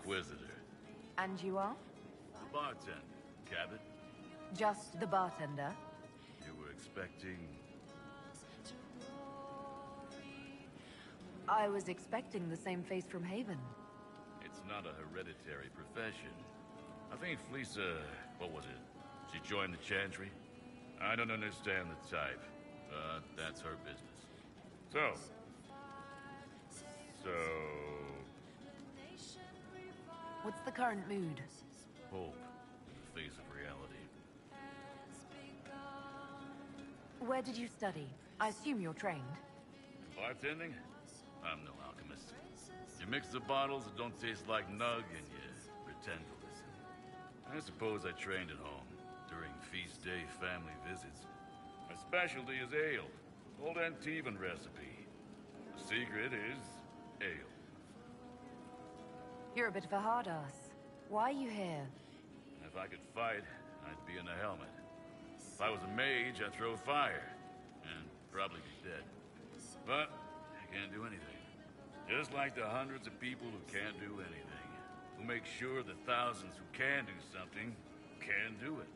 Inquisitor. And you are? The bartender, Cabot. Just the bartender? You were expecting... I was expecting the same face from Haven. It's not a hereditary profession. I think Fleesa... what was it? She joined the Chantry? I don't understand the type, but that's her business. So... What's the current mood? Hope in the face of reality. Where did you study? I assume you're trained. Bartending? I'm no alchemist. You mix the bottles that don't taste like nug and you pretend to listen. I suppose I trained at home, during feast day family visits. My specialty is ale, old Antivan recipe. The secret is ale. You're a bit of a hard ass. Why are you here? If I could fight, I'd be in a helmet. If I was a mage, I'd throw fire, and probably be dead. But I can't do anything. Just like the hundreds of people who can't do anything, who make sure the thousands who can do something can do it.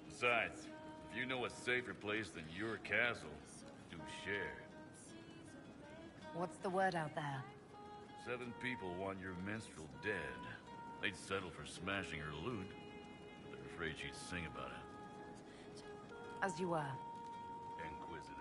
Besides, if you know a safer place than your castle, do share. What's the word out there? 7 people want your minstrel dead. They'd settle for smashing her loot, but they're afraid she'd sing about it. As you were. Inquisitor?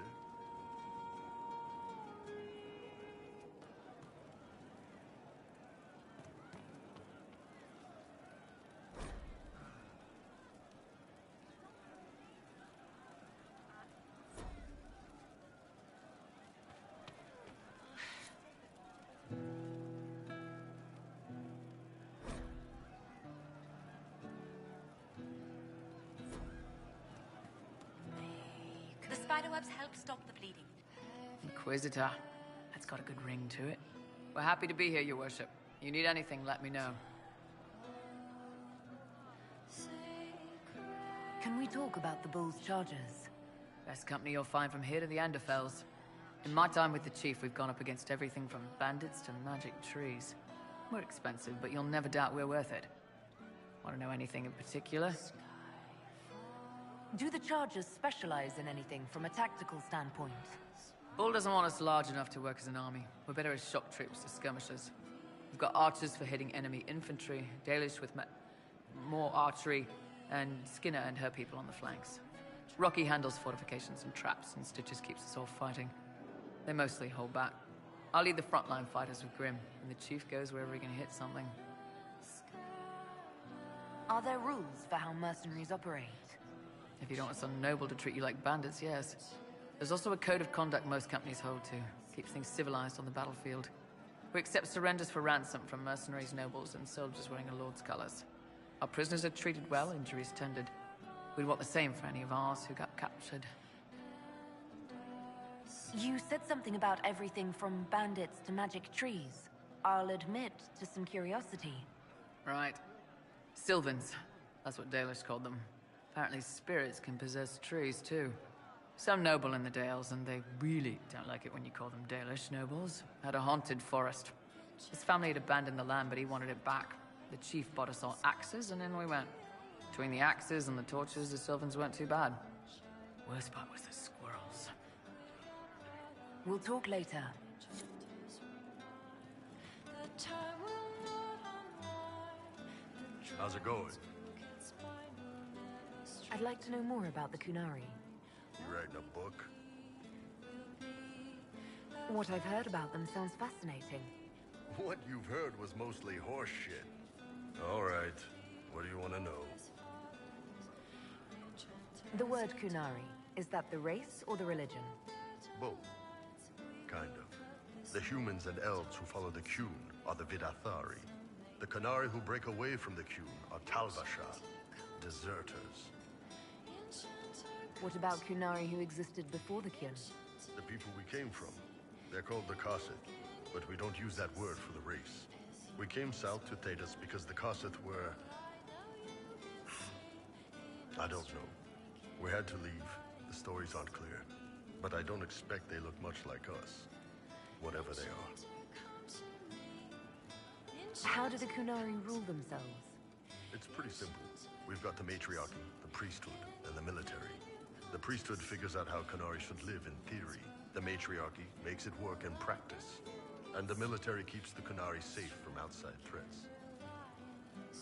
The spiderwebs help stop the bleeding. Inquisitor. That's got a good ring to it. We're happy to be here, your worship. You need anything, let me know. Can we talk about the Bull's charges? Best company you'll find from here to the Enderfells. In my time with the Chief, we've gone up against everything from bandits to magic trees. We're expensive, but you'll never doubt we're worth it. Want to know anything in particular? Do the charges specialize in anything from a tactical standpoint? Bull doesn't want us large enough to work as an army. We're better as shock troops or skirmishers. We've got archers for hitting enemy infantry, Dalish with more archery, and Skinner and her people on the flanks. Rocky handles fortifications and traps, and Stitches keeps us all fighting. They mostly hold back. I'll lead the frontline fighters with Grim, and the Chief goes wherever he can hit something. Are there rules for how mercenaries operate? If you don't want some noble to treat you like bandits, yes. There's also a code of conduct most companies hold to. Keeps things civilized on the battlefield. We accept surrenders for ransom from mercenaries, nobles, and soldiers wearing a lord's colors. Our prisoners are treated well, injuries tended. We'd want the same for any of ours who got captured. You said something about everything from bandits to magic trees. I'll admit to some curiosity. Right. Sylvans. That's what Dalish called them. Apparently spirits can possess trees, too. Some noble in the Dales, and they really don't like it when you call them Dalish nobles, had a haunted forest. His family had abandoned the land, but he wanted it back. The Chief bought us all axes, and in we went. Between the axes and the torches, the Sylvans weren't too bad. Worst part was the squirrels. We'll talk later. How's it going? I'd like to know more about the Kunari. You writing a book? What I've heard about them sounds fascinating. What you've heard was mostly horse shit. All right. What do you want to know? The word Kunari, is that the race or the religion? Both. Kind of. The humans and elves who follow the Qun are the Vidathari. The Kunari who break away from the Qun are Talbasha, deserters. What about Kunari who existed before the Qun? The people we came from. They're called the Koseth, but we don't use that word for the race. We came south to Thedas because the Koseth were... I don't know. We had to leave. The stories aren't clear. But I don't expect they look much like us. Whatever they are. How do the Kunari rule themselves? It's pretty simple. We've got the matriarchy, the priesthood, and the military. The priesthood figures out how Kunari should live in theory. The matriarchy makes it work in practice. And the military keeps the Kunari safe from outside threats.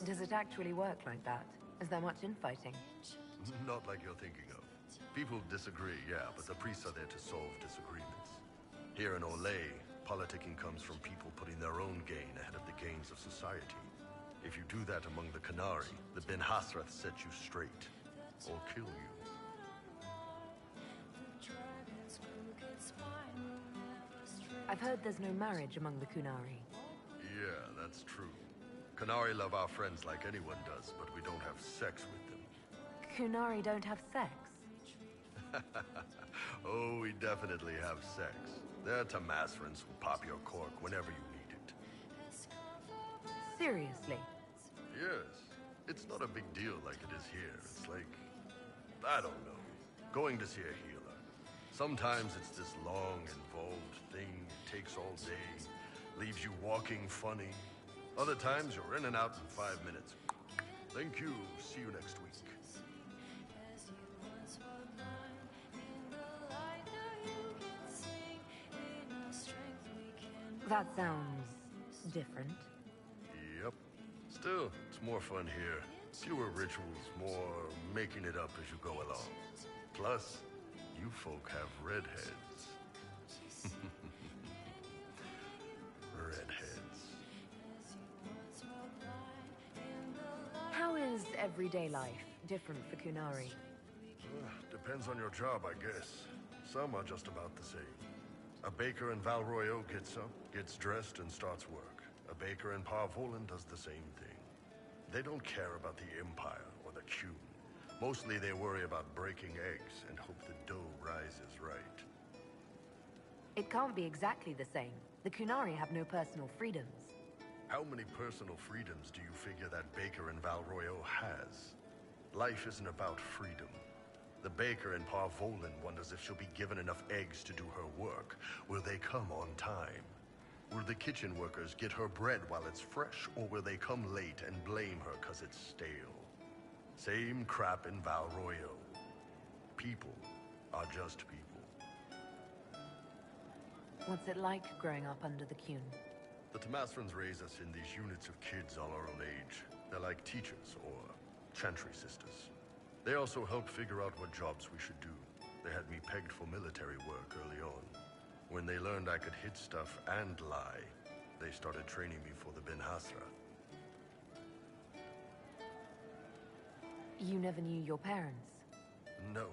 Does it actually work like that? Is there much infighting? Not like you're thinking of. People disagree, yeah, but the priests are there to solve disagreements. Here in Olay, politicking comes from people putting their own gain ahead of the gains of society. If you do that among the Kunari, the Ben Hasrath set you straight, or kill you. I've heard there's no marriage among the Kunari. Yeah, that's true. Kunari love our friends like anyone does, but we don't have sex with them. Kunari don't have sex? Oh, we definitely have sex. They're Tamasrans who pop your cork whenever you need it. Seriously? Yes. It's not a big deal like it is here. It's like, I don't know, going to see a healer. Sometimes it's this long, involved thing, it takes all day, leaves you walking funny. Other times you're in and out in 5 minutes. Thank you, see you next week. That sounds different. Yep. Still, it's more fun here. Fewer rituals, more making it up as you go along. Plus, you folk have redheads. Redheads. How is everyday life different for Kunari? Depends on your job, I guess. Some are just about the same. A baker in Valroyo gets up, gets dressed, and starts work. A baker in Parvolan does the same thing. They don't care about the Empire or the Qun. Mostly they worry about breaking eggs and hope the dough rises right. It can't be exactly the same. The Kunari have no personal freedoms. How many personal freedoms do you figure that baker in Valroyo has? Life isn't about freedom. The baker in Parvolan wonders if she'll be given enough eggs to do her work. Will they come on time? Will the kitchen workers get her bread while it's fresh, or will they come late and blame her 'cause it's stale? Same crap in Valroyo. People are just people. What's it like growing up under the Qun? The Tamasrans raise us in these units of kids all our own age. They're like teachers or chantry sisters. They also help figure out what jobs we should do. They had me pegged for military work early on. When they learned I could hit stuff and lie, they started training me for the Ben Hasra. You never knew your parents? No.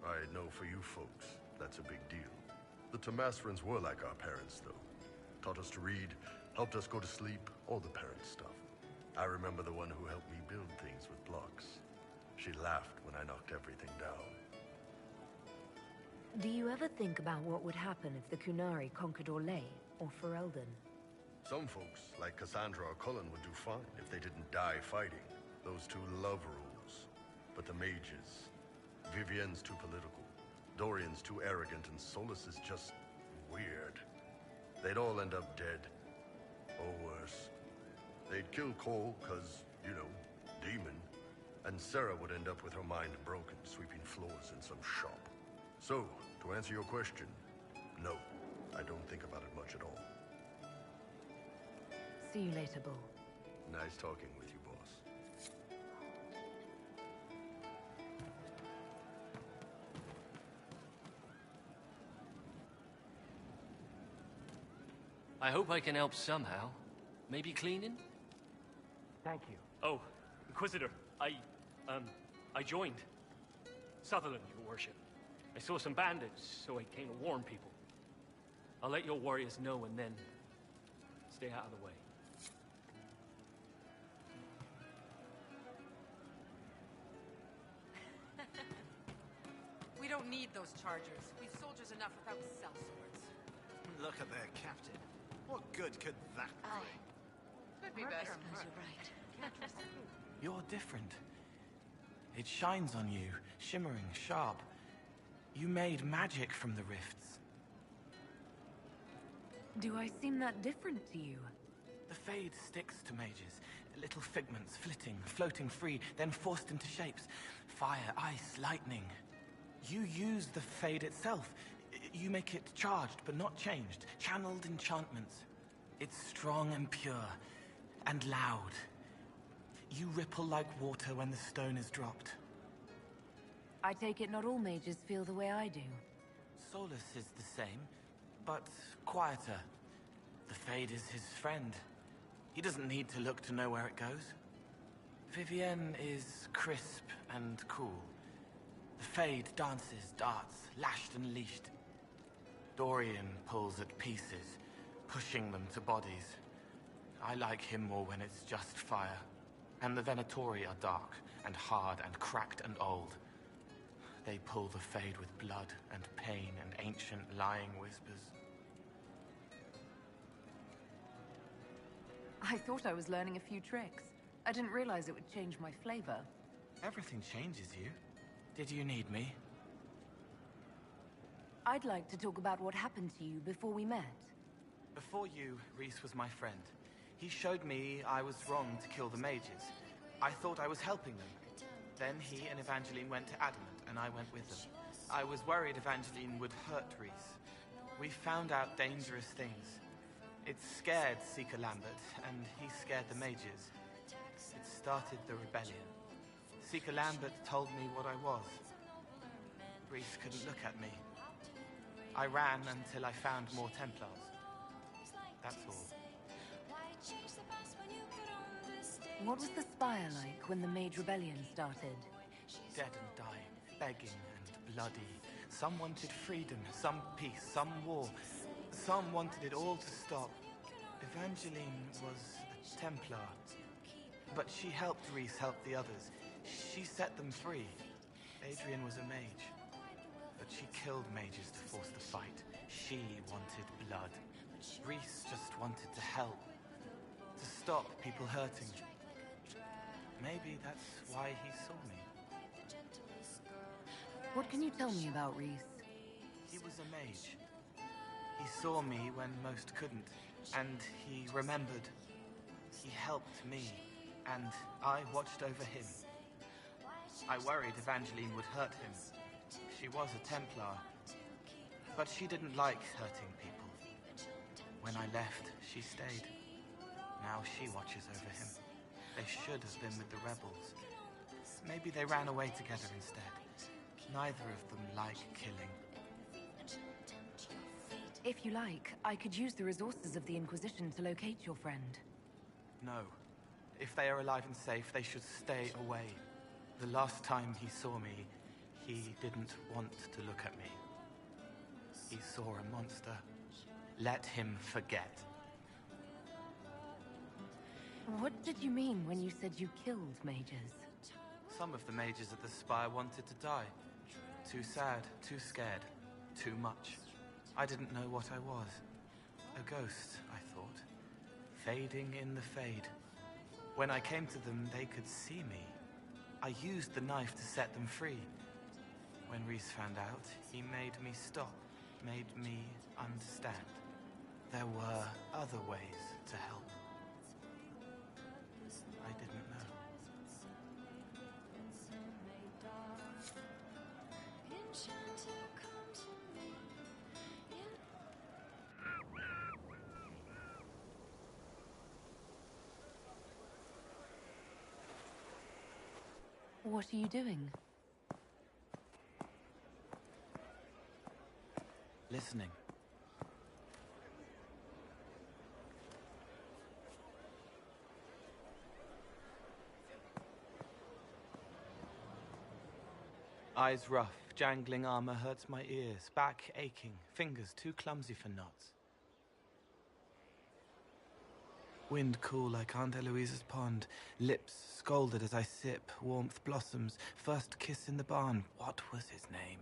I know for you folks, that's a big deal. The Tamasrans were like our parents, though. Taught us to read, helped us go to sleep, all the parent stuff. I remember the one who helped me build things with blocks. She laughed when I knocked everything down. Do you ever think about what would happen if the Kunari conquered Orlais or Ferelden? Some folks, like Cassandra or Cullen, would do fine if they didn't die fighting. Those two love rules. But the mages... Vivienne's too political. Dorian's too arrogant, and Solus is just... weird. They'd all end up dead. Or worse. They'd kill Cole, 'cause, you know, demon. And Sarah would end up with her mind broken, sweeping floors in some shop. So, to answer your question, no, I don't think about it much at all. See you later, Bull. Nice talking with you, boss. I hope I can help somehow. Maybe cleaning? Thank you. Oh, Inquisitor, I joined. Sutherland, your worship. I saw some bandits, so I came to warn people. I'll let your warriors know and then stay out of the way. We don't need those chargers. We've soldiers enough without sellswords. Look at their captain. What good could that bring? Could be better. You're right. You're different. It shines on you, shimmering, sharp. You made magic from the rifts. Do I seem that different to you? The Fade sticks to mages. Little figments, flitting, floating free, then forced into shapes. Fire, ice, lightning. You use the Fade itself. You make it charged, but not changed. Channeled enchantments. It's strong and pure, and loud. You ripple like water when the stone is dropped. I take it not all mages feel the way I do. Solus is the same, but quieter. The Fade is his friend. He doesn't need to look to know where it goes. Vivienne is crisp and cool. The Fade dances, darts, lashed and leashed. Dorian pulls at pieces, pushing them to bodies. I like him more when it's just fire. And the Venatori are dark and hard and cracked and old. They pull the Fade with blood and pain and ancient lying whispers. I thought I was learning a few tricks. I didn't realize it would change my flavor. Everything changes you. Did you need me? I'd like to talk about what happened to you before we met. Before you, Rhys was my friend. He showed me I was wrong to kill the mages. I thought I was helping them. Then he and Evangeline went to Adamant, and I went with them. I was worried Evangeline would hurt Rhys. We found out dangerous things. It scared Seeker Lambert, and he scared the mages. It started the rebellion. Seeker Lambert told me what I was. Rhys couldn't look at me. I ran until I found more Templars. That's all. What was the Spire like when the Mage Rebellion started? Dead and dying, begging and bloody. Some wanted freedom, some peace, some war. Some wanted it all to stop. Evangeline was a Templar. But she helped Rhys help the others. She set them free. Adrian was a mage. But she killed mages to force the fight. She wanted blood. Rhys just wanted to help. To stop people hurting. Maybe that's why he saw me. What can you tell me about Rhys? He was a mage. He saw me when most couldn't, and he remembered. He helped me, and I watched over him. I worried Evangeline would hurt him. She was a Templar, but she didn't like hurting people. When I left, she stayed. Now she watches over him. They should have been with the rebels. Maybe they ran away together instead. Neither of them like killing. If you like, I could use the resources of the Inquisition to locate your friend. No. If they are alive and safe, they should stay away. The last time he saw me, he didn't want to look at me. He saw a monster. Let him forget. What did you mean when you said you killed mages? Some of the mages at the Spire wanted to die. Too sad, too scared, too much. I didn't know what I was. A ghost, I thought. Fading in the fade. When I came to them, they could see me. I used the knife to set them free. When Rhys found out, he made me stop, made me understand. There were other ways to help. I didn't know. What are you doing? Listening. Eyes rough, jangling armor hurts my ears, back aching, fingers too clumsy for knots. Wind cool like Aunt Eloise's pond, lips scalded as I sip, warmth blossoms, first kiss in the barn. What was his name?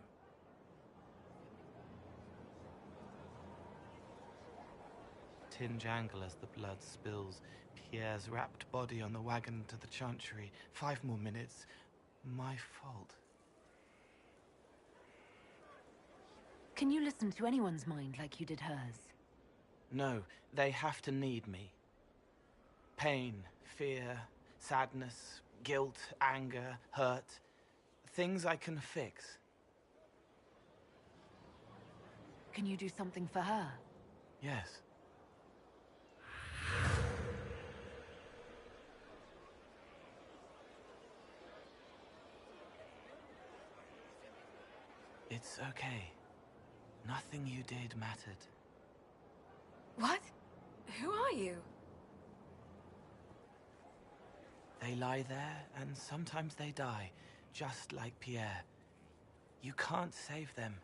Tin jangle as the blood spills, Pierre's wrapped body on the wagon to the chantry. 5 more minutes. My fault. Can you listen to anyone's mind like you did hers? No, they have to need me. Pain, fear, sadness, guilt, anger, hurt. Things I can fix. Can you do something for her? Yes. It's okay. Nothing you did mattered. What? Who are you? They lie there, and sometimes they die, just like Pierre. You can't save them.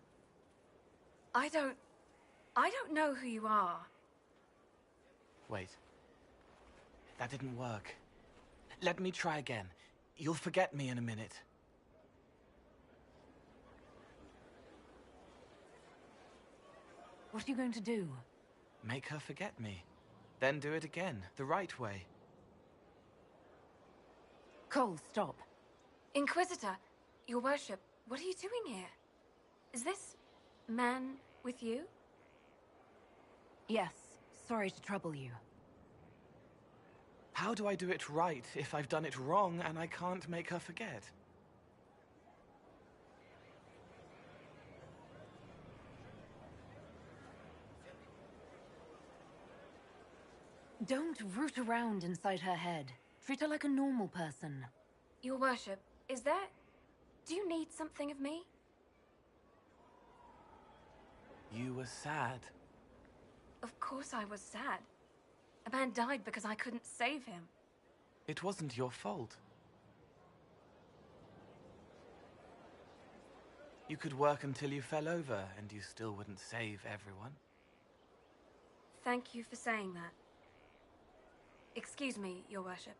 I don't know who you are. Wait. That didn't work. Let me try again. You'll forget me in a minute. What are you going to do? Make her forget me. Then do it again, the right way. Cole, stop. Inquisitor, your worship, what are you doing here? Is this man with you? Yes, sorry to trouble you. How do I do it right if I've done it wrong and I can't make her forget? Don't root around inside her head. Treat her like a normal person. Your worship, is there... Do you need something of me? You were sad. Of course I was sad. A man died because I couldn't save him. It wasn't your fault. You could work until you fell over, and you still wouldn't save everyone. Thank you for saying that. Excuse me, your worship.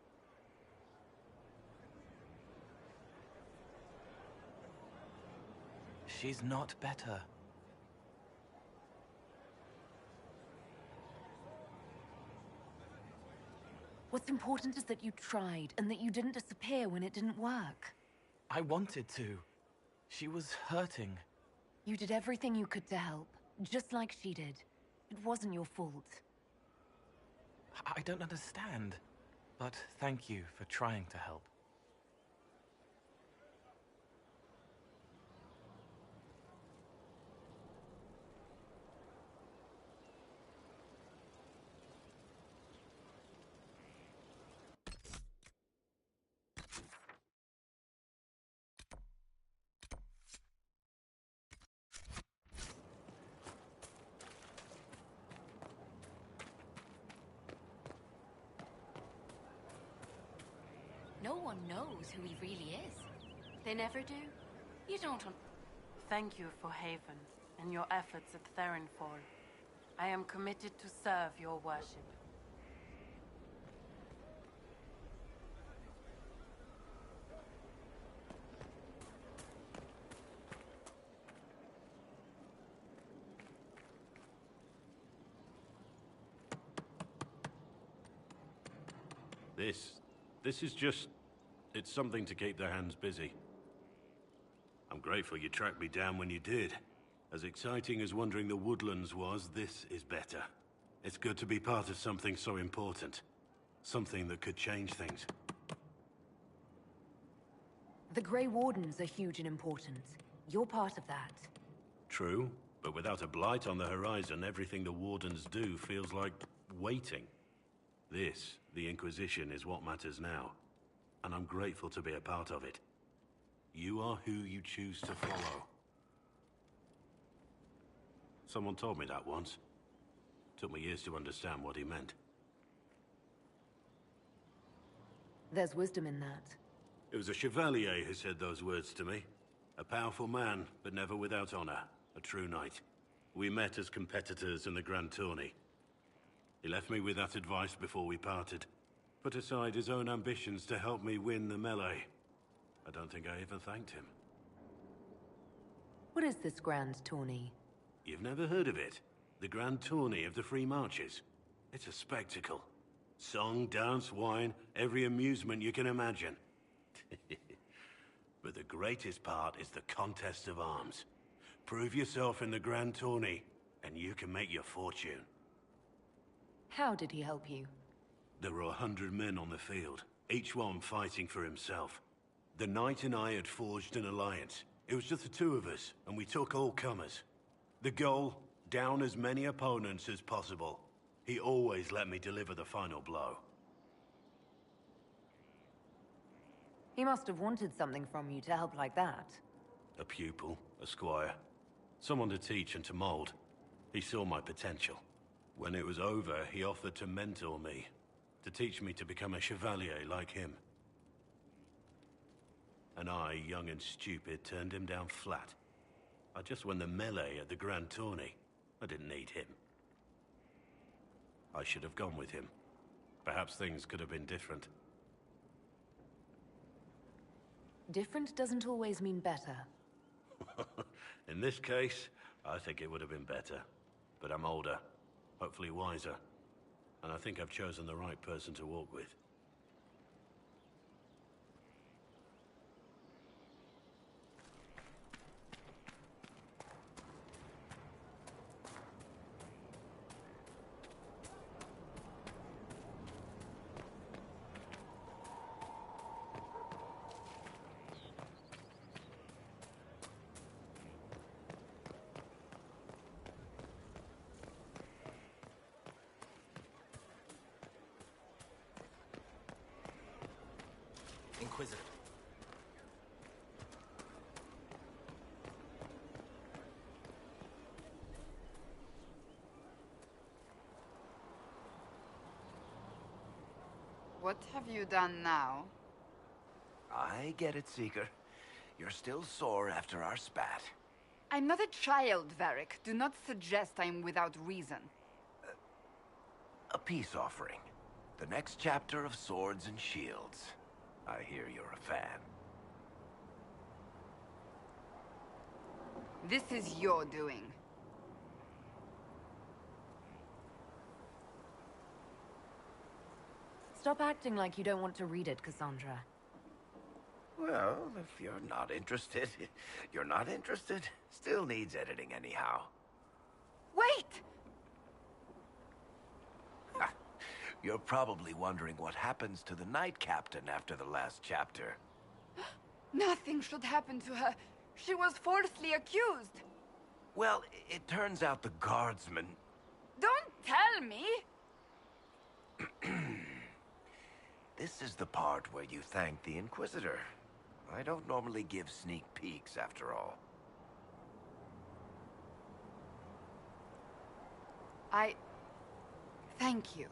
She's not better. What's important is that you tried, and that you didn't disappear when it didn't work. I wanted to. She was hurting. You did everything you could to help, just like she did. It wasn't your fault. I don't understand, but thank you for trying to help. No one knows who he really is. They never do. You don't... Thank you for Haven and your efforts at Therenfall. I am committed to serve your worship. This is just... it's something to keep their hands busy. I'm grateful you tracked me down when you did. As exciting as wandering the woodlands was, this is better. It's good to be part of something so important. Something that could change things. The Grey Wardens are huge and important. You're part of that. True, but without a blight on the horizon, everything the Wardens do feels like waiting. This, the Inquisition, is what matters now. And I'm grateful to be a part of it. You are who you choose to follow. Someone told me that once. Took me years to understand what he meant. There's wisdom in that. It was a chevalier who said those words to me. A powerful man, but never without honor. A true knight. We met as competitors in the Grand Tourney. He left me with that advice before we parted. Put aside his own ambitions to help me win the melee. I don't think I even thanked him. What is this Grand Tourney? You've never heard of it? The Grand Tourney of the Free Marches. It's a spectacle. Song, dance, wine, every amusement you can imagine. But the greatest part is the contest of arms. Prove yourself in the Grand Tourney, and you can make your fortune. How did he help you? There were 100 men on the field, each one fighting for himself. The Knight and I had forged an alliance. It was just the two of us, and we took all comers. The goal, down as many opponents as possible. He always let me deliver the final blow. He must have wanted something from you to help like that. A pupil, a squire. Someone to teach and to mold. He saw my potential. When it was over, he offered to mentor me. To teach me to become a chevalier like him. And I, young and stupid, turned him down flat. I just won the melee at the Grand Tourney. I didn't need him. I should have gone with him. Perhaps things could have been different. Different doesn't always mean better. In this case, I think it would have been better. But I'm older, hopefully wiser. And I think I've chosen the right person to walk with. Inquisitor. What have you done now? I get it, Seeker. You're still sore after our spat. I'm not a child, Varric. Do not suggest I'm without reason. A peace offering. The next chapter of Swords and Shields. I hear you're a fan. This is your doing. Stop acting like you don't want to read it, Cassandra. Well, if you're not interested, you're not interested. Still needs editing anyhow. Wait! You're probably wondering what happens to the Knight Captain after the last chapter. Nothing should happen to her. She was falsely accused. Well, it turns out the guardsmen... Don't tell me! This is the part where you thank the Inquisitor. I don't normally give sneak peeks, after all. Thank you.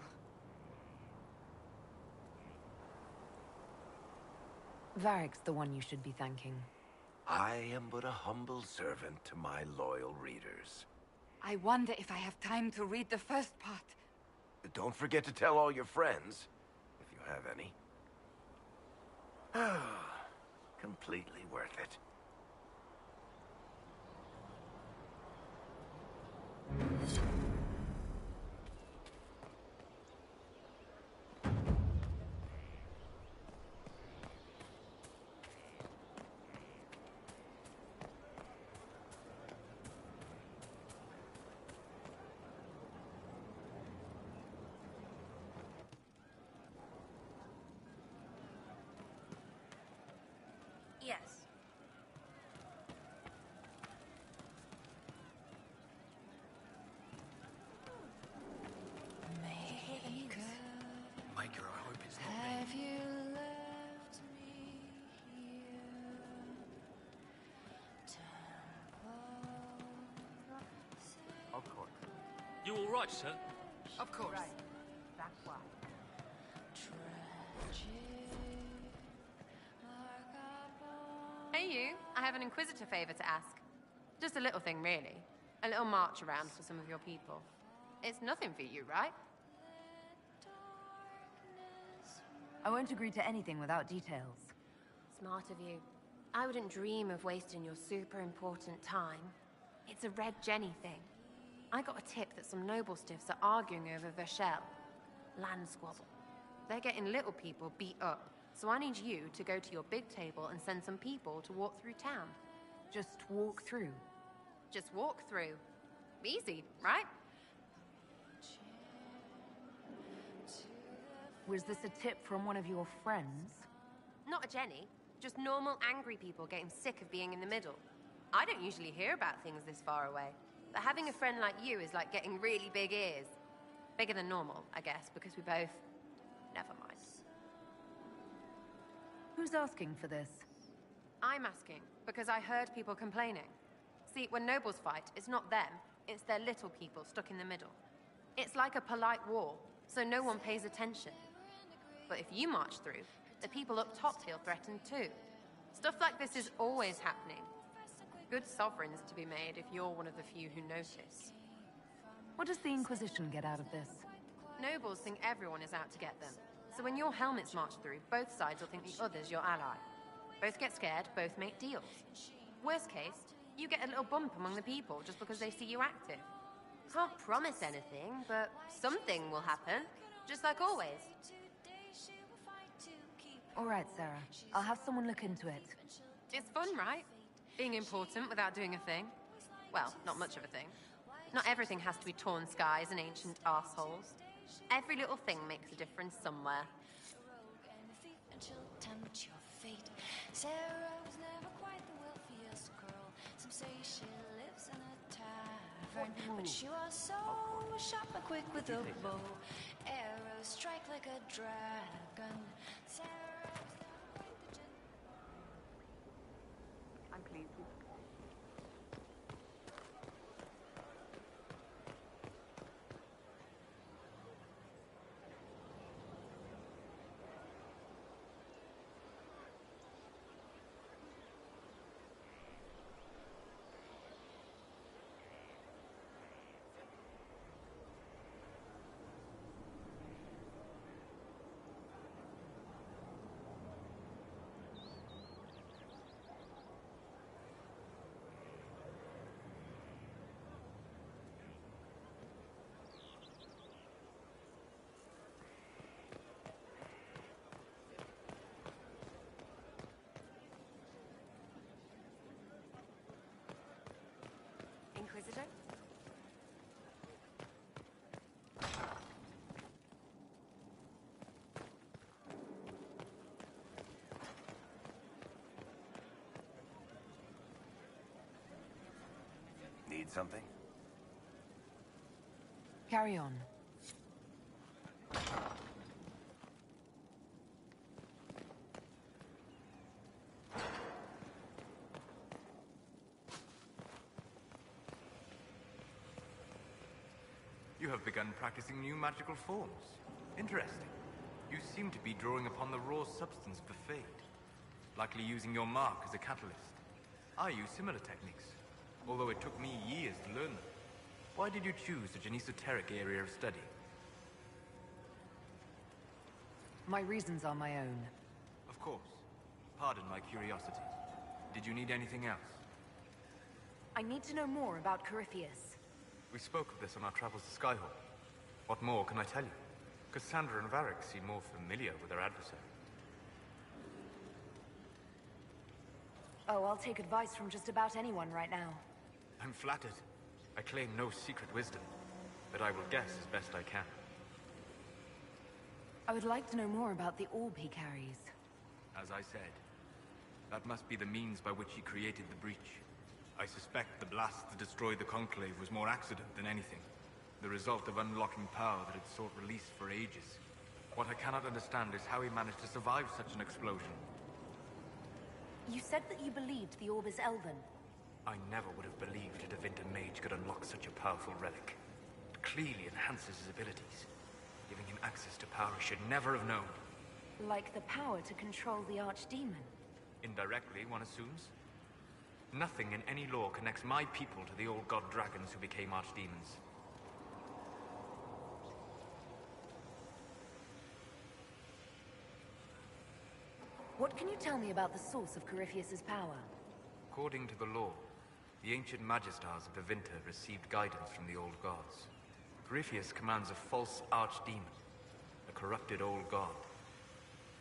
Varric's the one you should be thanking. I am but a humble servant to my loyal readers. I wonder if I have time to read the first part. Don't forget to tell all your friends, if you have any. Completely worth it. Yes. Maker, I hope it's not me. Have you left me here? Of course. You all right, sir? Of course. That's why. Hey you, I have an Inquisitor favor to ask. Just a little thing, really. A little march around for some of your people. It's nothing for you, right? I won't agree to anything without details. Smart of you. I wouldn't dream of wasting your super important time. It's a Red Jenny thing. I got a tip that some noble stiffs are arguing over Vershel. Land squabble. They're getting little people beat up. So I need you to go to your big table and send some people to walk through town. Just walk through. Just walk through. Easy, right? Was this a tip from one of your friends? Not a Jenny. Just normal, angry people getting sick of being in the middle. I don't usually hear about things this far away. But having a friend like you is like getting really big ears. Bigger than normal, I guess, because we both... Never mind. Who's asking for this? I'm asking, because I heard people complaining. See, when nobles fight, it's not them, it's their little people stuck in the middle. It's like a polite war, so no one pays attention. But if you march through, the people up top feel threatened too. Stuff like this is always happening. Good sovereigns to be made if you're one of the few who notice. What does the Inquisition get out of this? Nobles think everyone is out to get them. So when your helmets march through, both sides will think the other's your ally. Both get scared, both make deals. Worst case, you get a little bump among the people just because they see you active. Can't promise anything, but something will happen. Just like always. All right, Sarah. I'll have someone look into it. It's fun, right? Being important without doing a thing. Well, not much of a thing. Not everything has to be torn skies and ancient arseholes. Every little thing makes a difference somewhere. Sarah was never quite the wealthiest girl. Some say she lives in a tavern, but she was so sharp and quick with a bow. Arrows strike like a dragon. Sarah was never quite the I'm pleased with Inquisitor? Need something? Carry on. You have begun practicing new magical forms. Interesting. You seem to be drawing upon the raw substance of the Fade. Likely using your mark as a catalyst. I use similar techniques, although it took me years to learn them. Why did you choose such an esoteric area of study? My reasons are my own. Of course. Pardon my curiosity. Did you need anything else? I need to know more about Corypheus. We spoke of this on our travels to Skyhawk. What more can I tell you? Cassandra and Varric seem more familiar with their adversary. Oh, I'll take advice from just about anyone right now. I'm flattered. I claim no secret wisdom, but I will guess as best I can. I would like to know more about the orb he carries. As I said, that must be the means by which he created the breach. I suspect the blast that destroyed the Conclave was more accident than anything. The result of unlocking power that had sought release for ages. What I cannot understand is how he managed to survive such an explosion. You said that you believed the orb is Elven. I never would have believed a Devinter mage could unlock such a powerful relic. It clearly enhances his abilities, giving him access to power he should never have known. Like the power to control the Archdemon. Indirectly, one assumes. Nothing in any law connects my people to the old god dragons who became archdemons. What can you tell me about the source of Corypheus's power? According to the law, the ancient Magistars of Devinter received guidance from the old gods. Corypheus commands a false archdemon, a corrupted old god.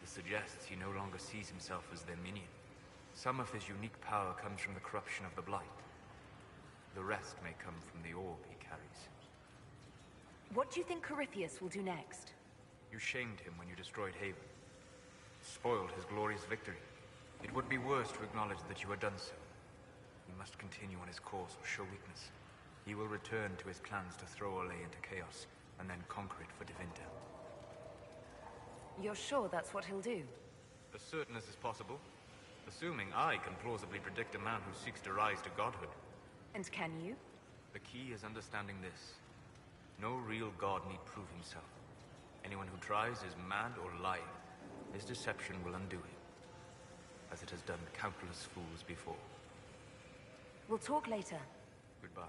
This suggests he no longer sees himself as their minion. Some of his unique power comes from the corruption of the Blight. The rest may come from the orb he carries. What do you think Corypheus will do next? You shamed him when you destroyed Haven. Spoiled his glorious victory. It would be worse to acknowledge that you had done so. He must continue on his course or show weakness. He will return to his plans to throw Orlais into chaos, and then conquer it for Devinter. You're sure that's what he'll do? As certain as is possible. Assuming I can plausibly predict a man who seeks to rise to godhood. And can you? The key is understanding this. No real god need prove himself. Anyone who tries is mad or lying. His deception will undo him, as it has done countless fools before. We'll talk later. Goodbye.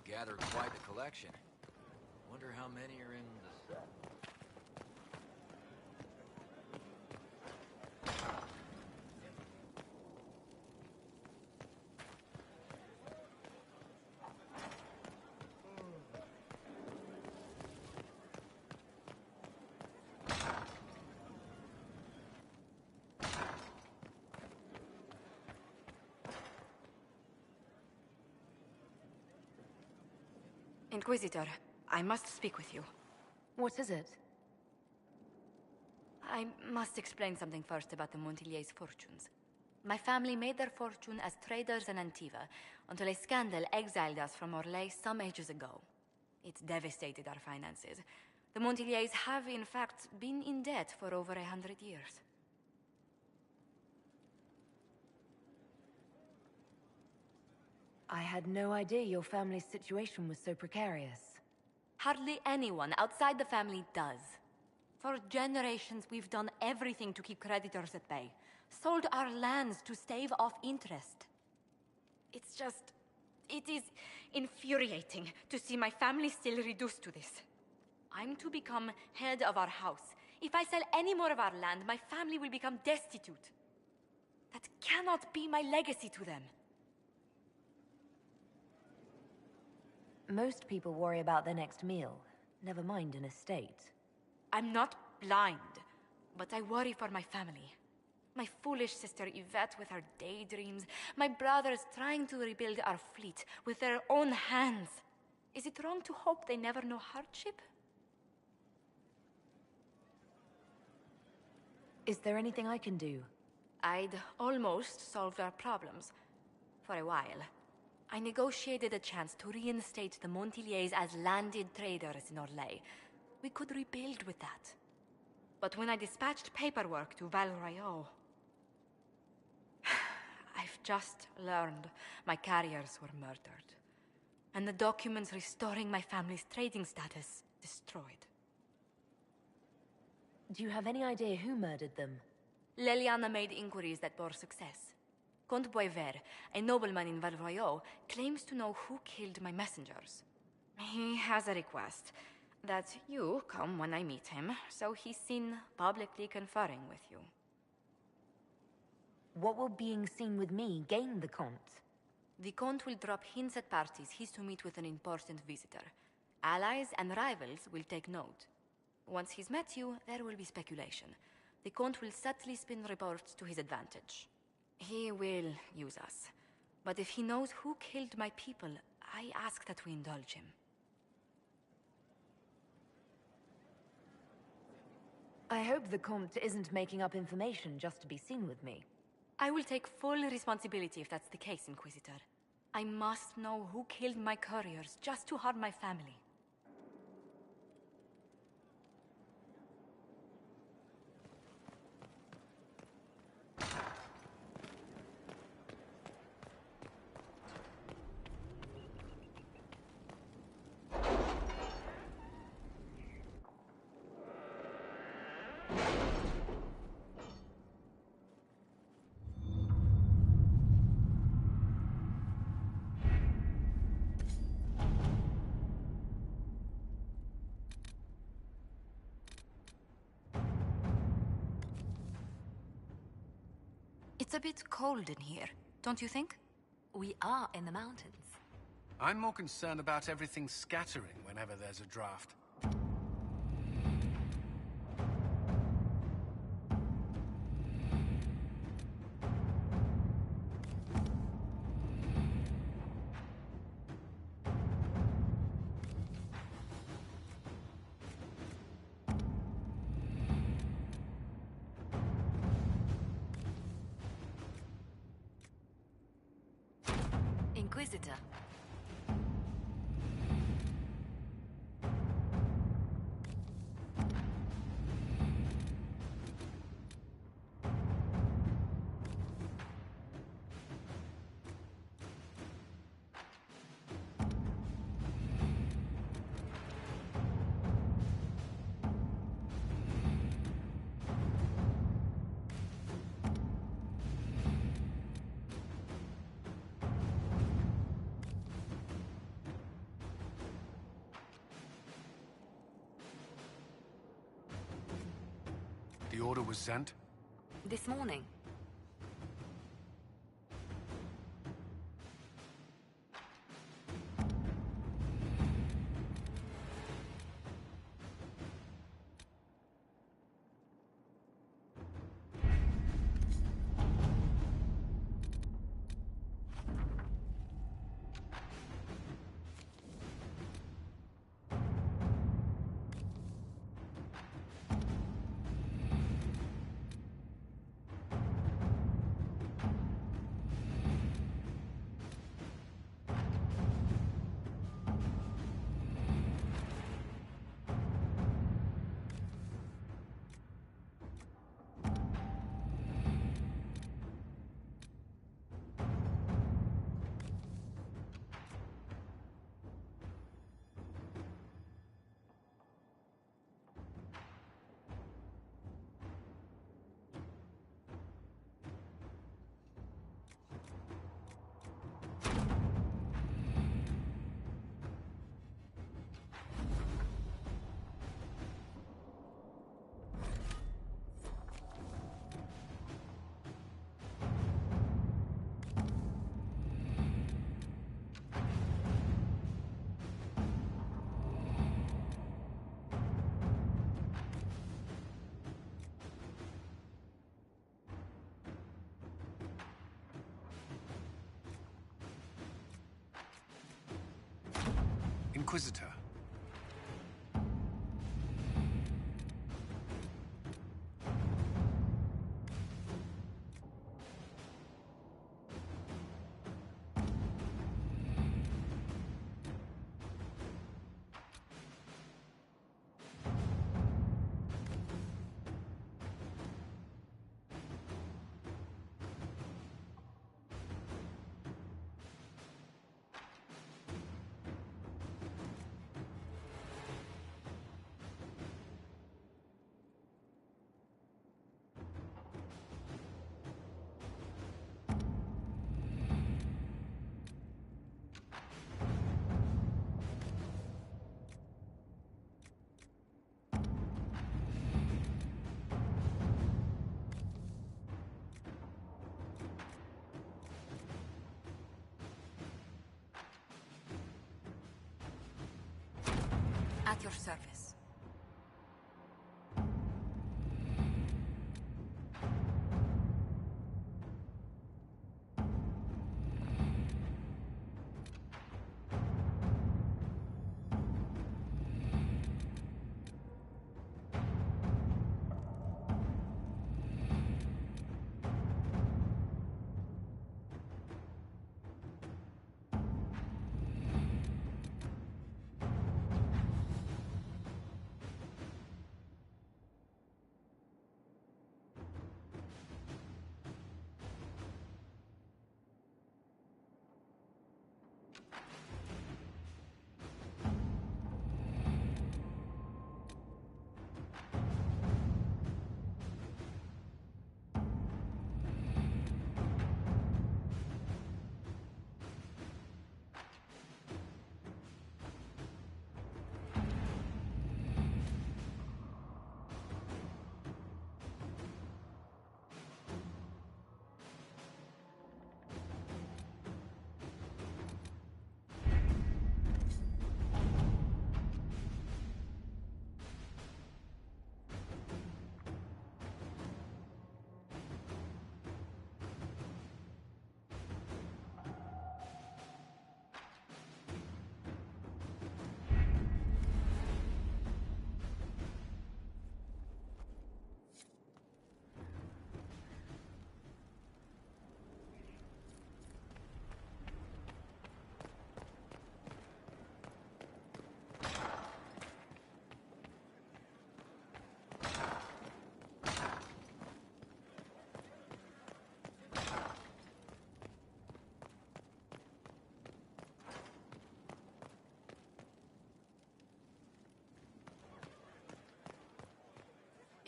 Gathered quite the collection. Wonder how many are in the set. Inquisitor, I must speak with you. What is it? I must explain something first about the Montiliers' fortunes. My family made their fortune as traders in Antiva until a scandal exiled us from Orlais some ages ago. It devastated our finances. The Montiliers have, in fact, been in debt for over 100 years. I had no idea your family's situation was so precarious. Hardly anyone outside the family does. For generations, we've done everything to keep creditors at bay. Sold our lands to stave off interest. It's just... it is infuriating to see my family still reduced to this. I'm to become head of our house. If I sell any more of our land, my family will become destitute. That cannot be my legacy to them. Most people worry about their next meal, never mind an estate. I'm not blind, but I worry for my family. My foolish sister Yvette with her daydreams, my brothers trying to rebuild our fleet with their own hands. Is it wrong to hope they never know hardship? Is there anything I can do? I'd almost solved our problems. For a while. I negotiated a chance to reinstate the Montiliers as landed traders in Orlais. We could rebuild with that. But when I dispatched paperwork to Val Royeaux... I've just learned my carriers were murdered. And the documents restoring my family's trading status destroyed. Do you have any idea who murdered them? Leliana made inquiries that bore success. Comte Boisvert, a nobleman in Val Royeaux, claims to know who killed my messengers. He has a request that you come when I meet him, so he's seen publicly conferring with you. What will being seen with me gain the Comte? The Comte will drop hints at parties he's to meet with an important visitor. Allies and rivals will take note. Once he's met you, there will be speculation. The Comte will subtly spin reports to his advantage. He will use us. But if he knows who killed my people, I ask that we indulge him. I hope the Comte isn't making up information just to be seen with me. I will take full responsibility if that's the case, Inquisitor. I must know who killed my couriers just to harm my family. It's a bit cold in here. don't you think? We are in the mountains. I'm more concerned about everything scattering whenever there's a draft. Inquisitor. The order was sent? This morning. Inquisitor. At your service.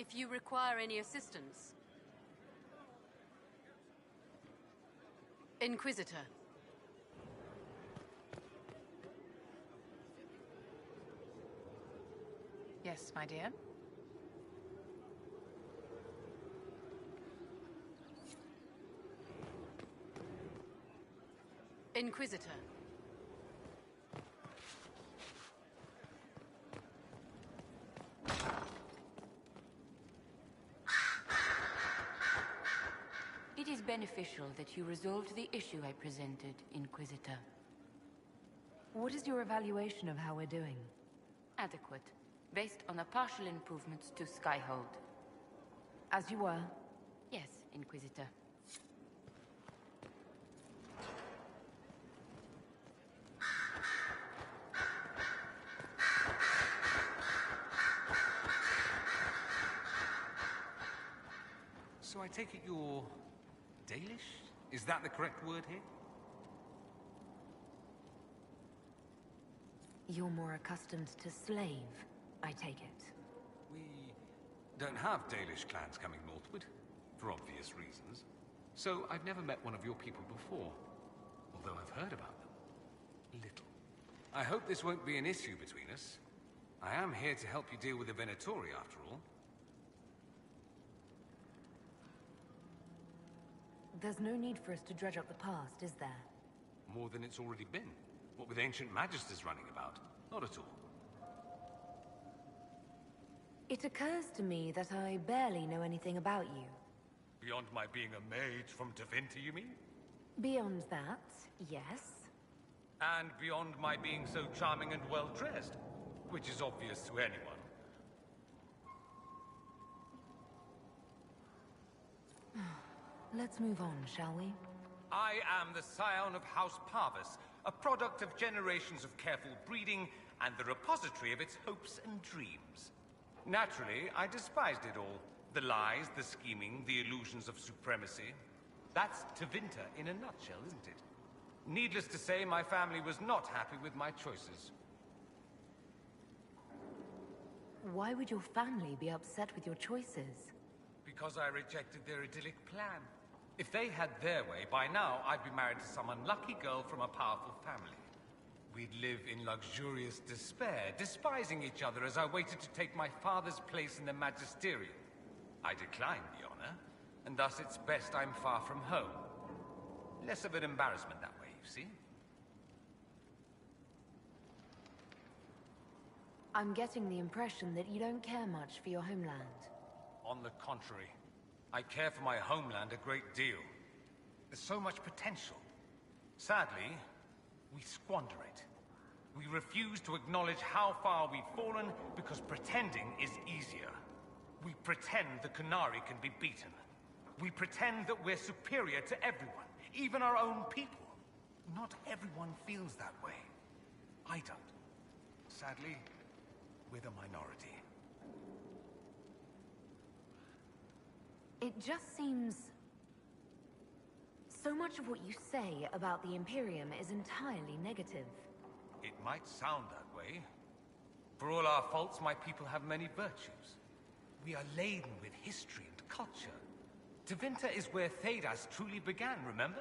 If you require any assistance. Inquisitor. Yes, my dear. Inquisitor. It is beneficial that you resolved the issue I presented, Inquisitor. What is your evaluation of how we're doing? Adequate, based on the partial improvements to Skyhold. As you were? Yes, Inquisitor. So I take it you're Dalish? Is that the correct word here? You're more accustomed to slave, I take it. We don't have Dalish clans coming northward, for obvious reasons. So I've never met one of your people before, although I've heard about them. Little. I hope this won't be an issue between us. I am here to help you deal with the Venatori, after all. There's no need for us to dredge up the past, is there? More than it's already been. What with ancient magisters running about? Not at all. It occurs to me that I barely know anything about you. Beyond my being a mage from Tevinter, you mean? Beyond that, yes. And beyond my being so charming and well-dressed, which is obvious to anyone. Let's move on, shall we? I am the scion of House Parvis, a product of generations of careful breeding and the repository of its hopes and dreams. Naturally, I despised it all. The lies, the scheming, the illusions of supremacy. That's Tevinter in a nutshell, isn't it? Needless to say, my family was not happy with my choices. Why would your family be upset with your choices? Because I rejected their idyllic plan. If they had their way, by now I'd be married to some unlucky girl from a powerful family. We'd live in luxurious despair, despising each other as I waited to take my father's place in the magisterium. I declined the honor, and thus it's best I'm far from home. Less of an embarrassment that way, you see? I'm getting the impression that you don't care much for your homeland. On the contrary, I care for my homeland a great deal. There's so much potential. Sadly, we squander it. We refuse to acknowledge how far we've fallen because pretending is easier. We pretend the Qunari can be beaten. We pretend that we're superior to everyone, even our own people. Not everyone feels that way. I don't. Sadly, we're the minority. It just seems... so much of what you say about the Imperium is entirely negative. It might sound that way. For all our faults, my people have many virtues. We are laden with history and culture. Tevinter is where Thedas truly began, remember?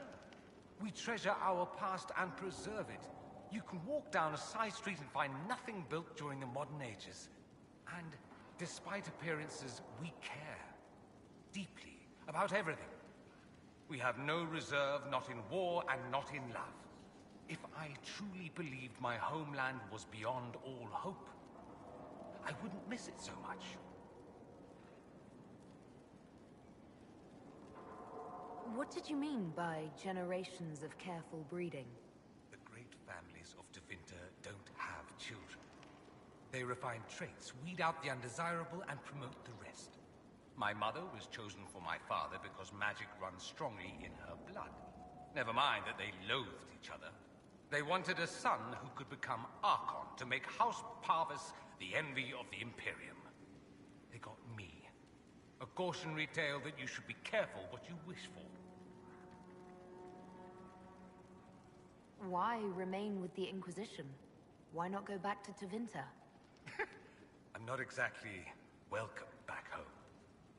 We treasure our past and preserve it. You can walk down a side street and find nothing built during the modern ages. And despite appearances, we care. Deeply, about everything. We have no reserve, not in war and not in love. If I truly believed my homeland was beyond all hope, I wouldn't miss it so much. What did you mean by generations of careful breeding? The great families of Tevinter don't have children. They refine traits, weed out the undesirable, and promote the rest. My mother was chosen for my father because magic runs strongly in her blood. Never mind that they loathed each other. They wanted a son who could become Archon to make House Parvis the envy of the Imperium. They got me. A cautionary tale that you should be careful what you wish for. Why remain with the Inquisition? Why not go back to Tevinter? I'm not exactly welcome back home.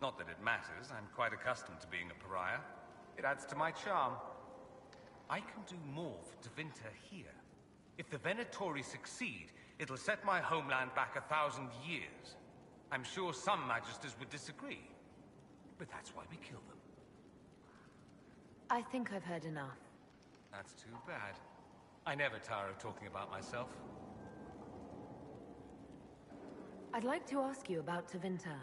Not that it matters, I'm quite accustomed to being a pariah. It adds to my charm. I can do more for Tevinter here. If the Venatori succeed, it'll set my homeland back 1,000 years. I'm sure some Magisters would disagree, but that's why we kill them. I think I've heard enough. That's too bad. I never tire of talking about myself. I'd like to ask you about Tevinter.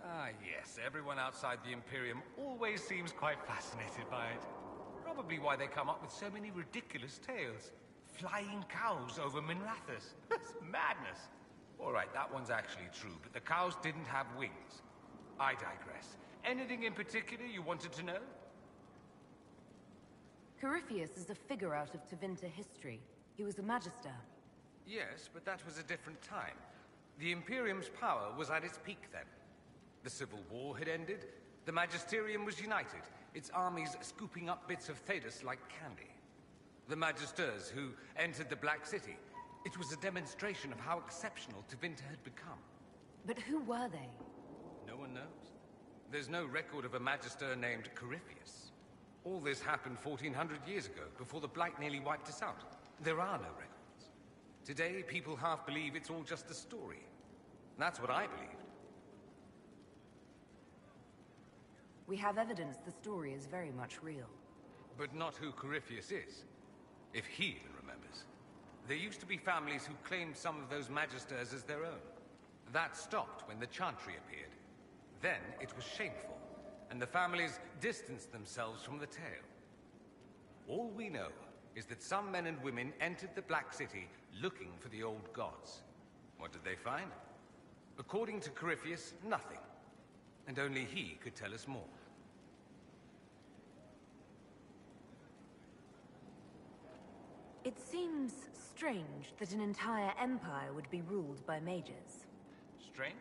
Ah, yes. Everyone outside the Imperium always seems quite fascinated by it. Probably why they come up with so many ridiculous tales. Flying cows over Minrathous. It's madness. All right, that one's actually true, but the cows didn't have wings. I digress. Anything in particular you wanted to know? Corypheus is a figure out of Tevinter history. He was a Magister. Yes, but that was a different time. The Imperium's power was at its peak then. The Civil War had ended, the Magisterium was united, its armies scooping up bits of Thedas like candy. The Magisters who entered the Black City, it was a demonstration of how exceptional Tevinter had become. But who were they? No one knows. There's no record of a Magister named Corypheus. All this happened 1400 years ago, before the Blight nearly wiped us out. There are no records. Today, people half believe it's all just a story. That's what I believed. We have evidence the story is very much real. But not who Corypheus is. If he even remembers. There used to be families who claimed some of those Magisters as their own. That stopped when the Chantry appeared. Then it was shameful, and the families distanced themselves from the tale. All we know is that some men and women entered the Black City looking for the old gods. What did they find? According to Corypheus, nothing. And only he could tell us more. It seems strange that an entire empire would be ruled by mages. Strange?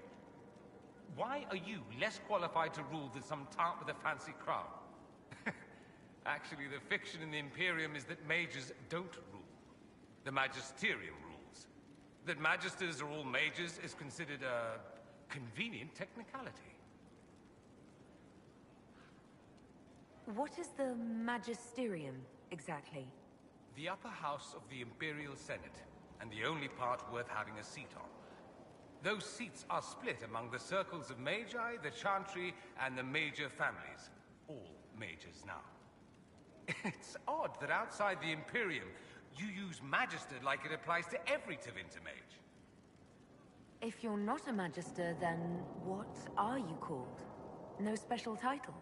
Why are you less qualified to rule than some tart with a fancy crown? Actually, the fiction in the Imperium is that mages don't rule. The Magisterium rules. That Magisters are all mages is considered a convenient technicality. What is the Magisterium, exactly? The upper house of the Imperial Senate, and the only part worth having a seat on. Those seats are split among the circles of Magi, the Chantry, and the major families. All mages now. It's odd that outside the Imperium, you use Magister like it applies to every Tevinter mage. If you're not a Magister, then what are you called? No special title?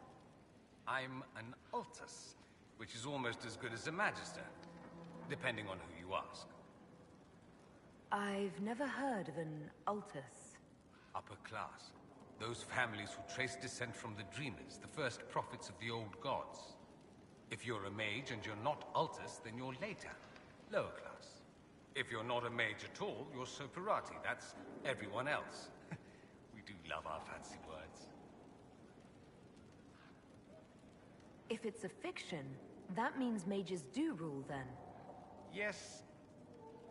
I'm an Altus, which is almost as good as a Magister, depending on who you ask. I've never heard of an Altus. Upper class. Those families who trace descent from the Dreamers, the first prophets of the old gods. If you're a mage and you're not Altus, then you're later. Lower class. If you're not a mage at all, you're Soperati. That's everyone else. We do love our fancy words. If it's a fiction, that means mages do rule then. Yes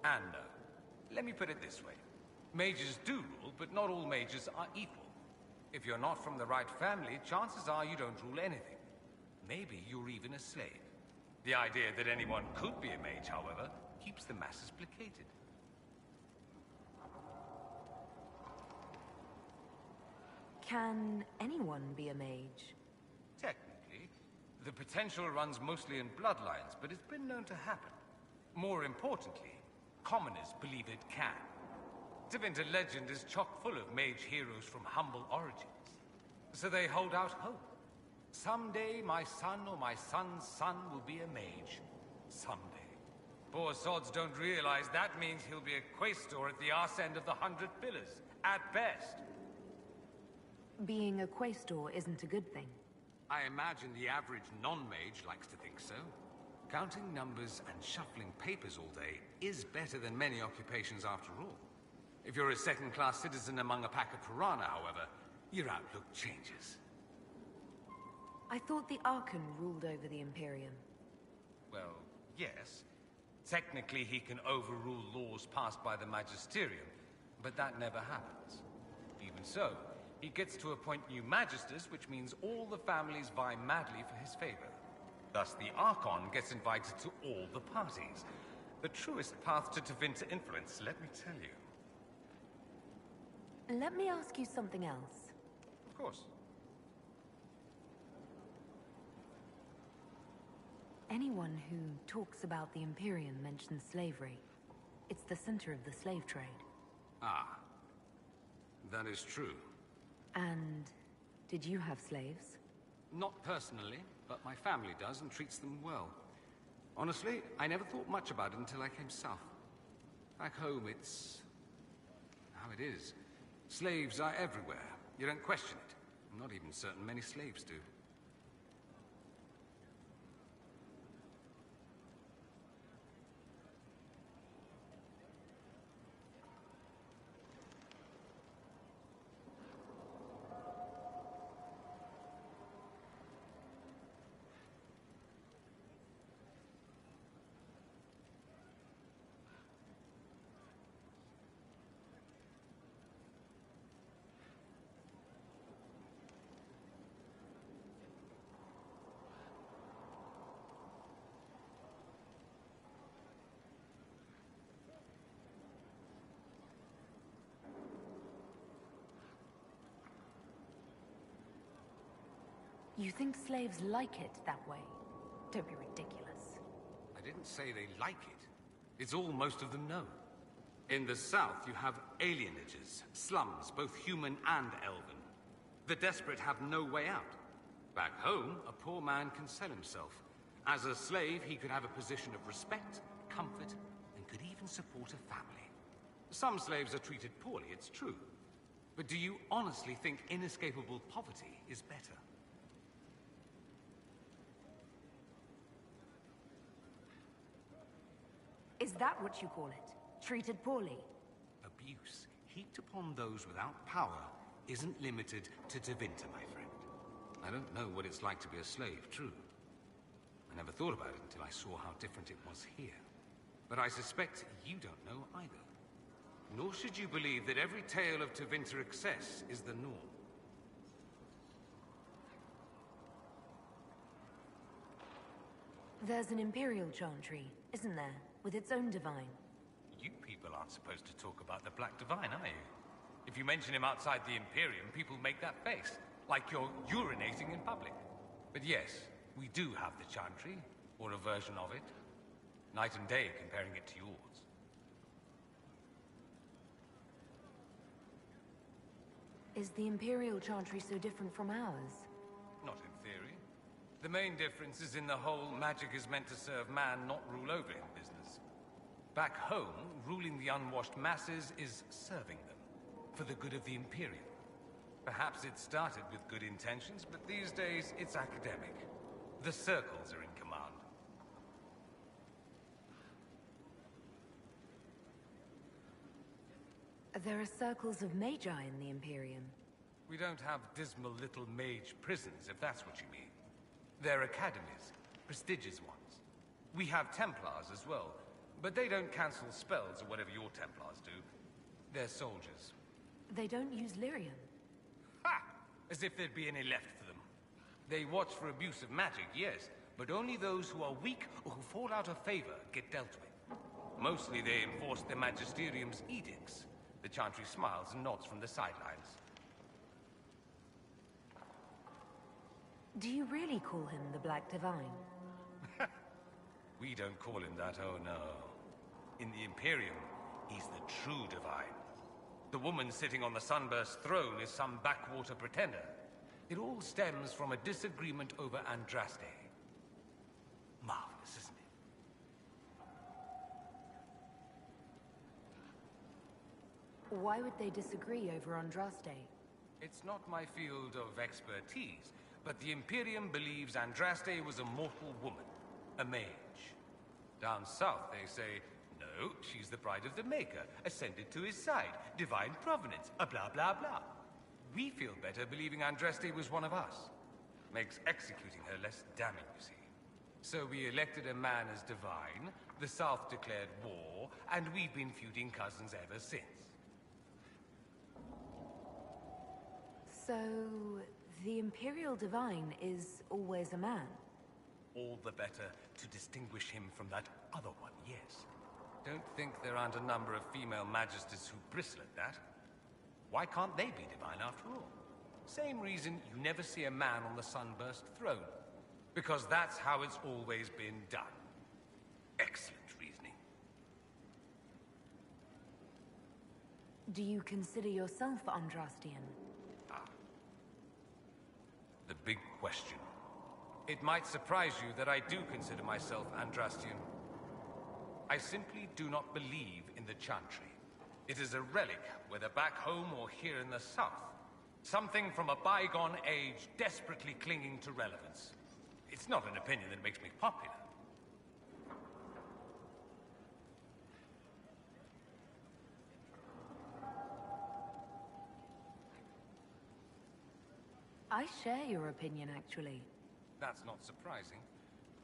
and no. Let me put it this way. Mages do rule, but not all mages are equal. If you're not from the right family, chances are you don't rule anything. Maybe you're even a slave. The idea that anyone could be a mage, however, keeps the masses placated. Can anyone be a mage? Technically. The potential runs mostly in bloodlines, but it's been known to happen. More importantly, commoners believe it can. Tevinter legend is chock full of mage heroes from humble origins. So they hold out hope. Someday my son or my son's son will be a mage. Someday. Poor sods don't realize that means he'll be a quaestor at the arse end of the 100 Pillars, at best. Being a quaestor isn't a good thing. I imagine the average non-mage likes to think so. Counting numbers and shuffling papers all day is better than many occupations after all. If you're a second-class citizen among a pack of piranha, however, your outlook changes. I thought the Archon ruled over the Imperium. Well, yes. Technically, he can overrule laws passed by the Magisterium, but that never happens. Even so, He gets to appoint new magisters, which means all the families vie madly for his favor. Thus, the Archon gets invited to all the parties. The truest path to Tevinter influence, let me tell you. Let me ask you something else. Of course. Anyone who talks about the Imperium mentions slavery. It's the center of the slave trade. Ah. That is true. And did you have slaves? Not personally, but my family does and treats them well. Honestly, I never thought much about it until I came south. Back home, it's how it is. Slaves are everywhere. You don't question it. I'm not even certain many slaves do. You think slaves like it that way? Don't be ridiculous. I didn't say they like it. It's all most of them know. In the south, you have alienages, slums, both human and elven. The desperate have no way out. Back home, a poor man can sell himself. As a slave, he could have a position of respect, comfort, and could even support a family. Some slaves are treated poorly, it's true. But do you honestly think inescapable poverty is better? Is that what you call it? Treated poorly? Abuse heaped upon those without power isn't limited to Tevinter, my friend. I don't know what it's like to be a slave, true. I never thought about it until I saw how different it was here. But I suspect you don't know either. Nor should you believe that every tale of Tevinter excess is the norm. There's an Imperial Chantry, isn't there? With its own divine. You people aren't supposed to talk about the Black Divine, are you? If you mention him outside the Imperium, people make that face, like you're urinating in public. But yes, we do have the Chantry, or a version of it. Night and day comparing it to yours. Is the Imperial Chantry so different from ours? Not in theory. The main difference is in the whole magic is meant to serve man, not rule over him business. Back home, ruling the unwashed masses is serving them, for the good of the Imperium. Perhaps it started with good intentions, but these days it's academic. The circles are in command. There are circles of magi in the Imperium. We don't have dismal little mage prisons, if that's what you mean. They're academies, prestigious ones. We have Templars as well, but they don't cancel spells or whatever your Templars do. They're soldiers. They don't use lyrium. Ha! As if there'd be any left for them. They watch for abuse of magic, yes, but only those who are weak or who fall out of favor get dealt with. Mostly they enforce the Magisterium's edicts. The Chantry smiles and nods from the sidelines. Do you really call him the Black Divine? We don't call him that, oh no. In the Imperium, he's the true Divine. The woman sitting on the Sunburst throne is some backwater pretender. It all stems from a disagreement over Andraste. Marvelous, isn't it? Why would they disagree over Andraste? It's not my field of expertise, but the Imperium believes Andraste was a mortal woman, a mage. Down south, they say, no, she's the bride of the Maker, ascended to his side, divine provenance, a blah blah blah. We feel better believing Andraste was one of us. Makes executing her less damning, you see. So we elected a man as divine, the South declared war, and we've been feuding cousins ever since. So, the Imperial Divine is always a man? All the better to distinguish him from that other one, yes. Don't think there aren't a number of female magisters who bristle at that. Why can't they be divine after all? Same reason you never see a man on the Sunburst throne. Because that's how it's always been done. Excellent reasoning. Do you consider yourself Andrastian? The big question. It might surprise you that I do consider myself Andrastian. I simply do not believe in the Chantry. It is a relic, whether back home or here in the south. Something from a bygone age desperately clinging to relevance. It's not an opinion that makes me popular. I share your opinion, actually. That's not surprising,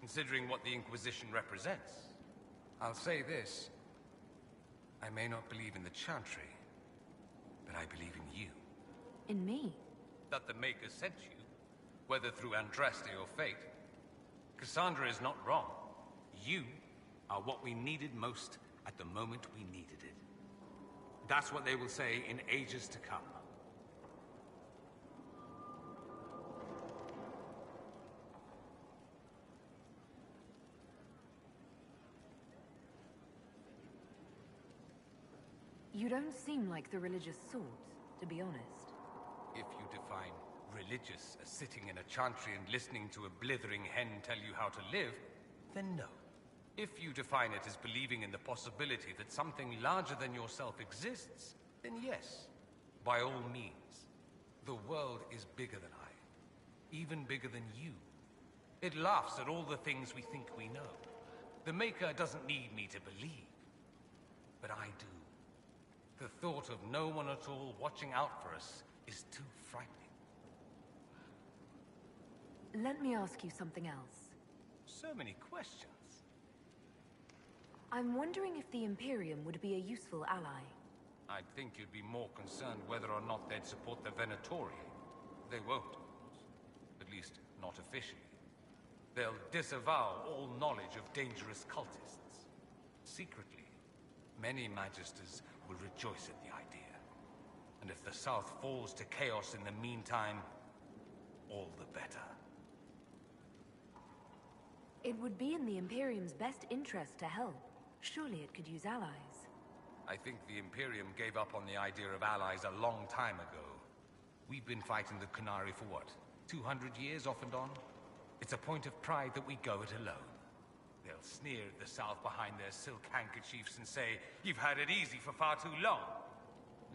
considering what the Inquisition represents. I'll say this. I may not believe in the Chantry, but I believe in you. In me? That the Maker sent you, whether through Andraste or fate. Cassandra is not wrong. You are what we needed most at the moment we needed it. That's what they will say in ages to come. You don't seem like the religious sort, to be honest. If you define religious as sitting in a chantry and listening to a blithering hen tell you how to live, then no. If you define it as believing in the possibility that something larger than yourself exists, then yes, by all means. The world is bigger than I, even bigger than you. It laughs at all the things we think we know. The Maker doesn't need me to believe, but I do. The thought of no one at all watching out for us is too frightening. Let me ask you something else. So many questions. I'm wondering if the Imperium would be a useful ally. I'd think you'd be more concerned whether or not they'd support the Venatori. They won't, of course. At least, not officially. They'll disavow all knowledge of dangerous cultists. Secretly, many Magisters will rejoice at the idea. And if the South falls to chaos in the meantime, all the better. It would be in the Imperium's best interest to help. Surely it could use allies. I think the Imperium gave up on the idea of allies a long time ago. We've been fighting the Qunari for what? 200 years off and on? It's a point of pride that we go it alone. They'll sneer at the South behind their silk handkerchiefs and say, "You've had it easy for far too long."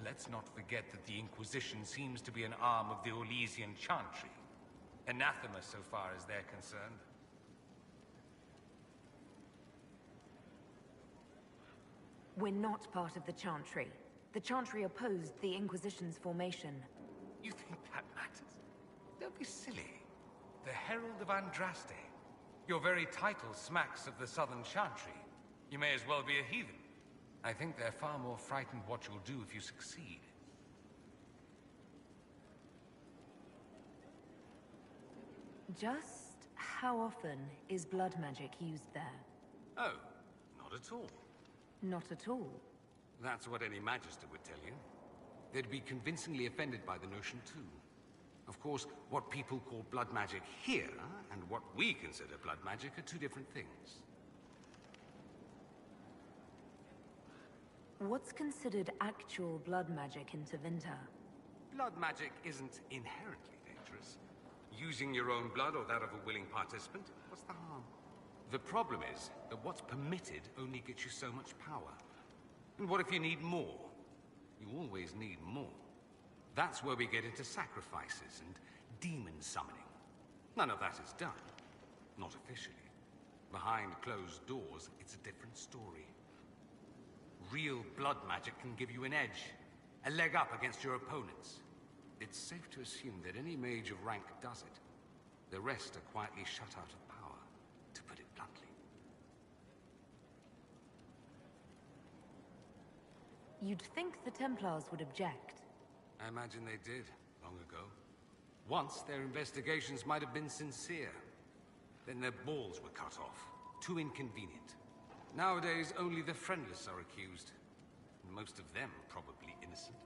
Let's not forget that the Inquisition seems to be an arm of the Orlesian Chantry. Anathema so far as they're concerned. We're not part of the Chantry. The Chantry opposed the Inquisition's formation. You think that matters? Don't be silly. The Herald of Andraste. Your very title smacks of the Southern Chantry. You may as well be a heathen. I think they're far more frightened what you'll do if you succeed. Just how often is blood magic used there? Oh, not at all. Not at all. That's what any Magister would tell you. They'd be convincingly offended by the notion too. Of course, what people call blood magic here, and what we consider blood magic, are two different things. What's considered actual blood magic in Tevinter? Blood magic isn't inherently dangerous. Using your own blood or that of a willing participant, what's the harm? The problem is that what's permitted only gets you so much power. And what if you need more? You always need more. That's where we get into sacrifices and demon summoning. None of that is done. Not officially. Behind closed doors, it's a different story. Real blood magic can give you an edge, a leg up against your opponents. It's safe to assume that any mage of rank does it. The rest are quietly shut out of power, to put it bluntly. You'd think the Templars would object. I imagine they did, long ago. Once, their investigations might have been sincere. Then their balls were cut off. Too inconvenient. Nowadays, only the friendless are accused. And most of them probably innocent.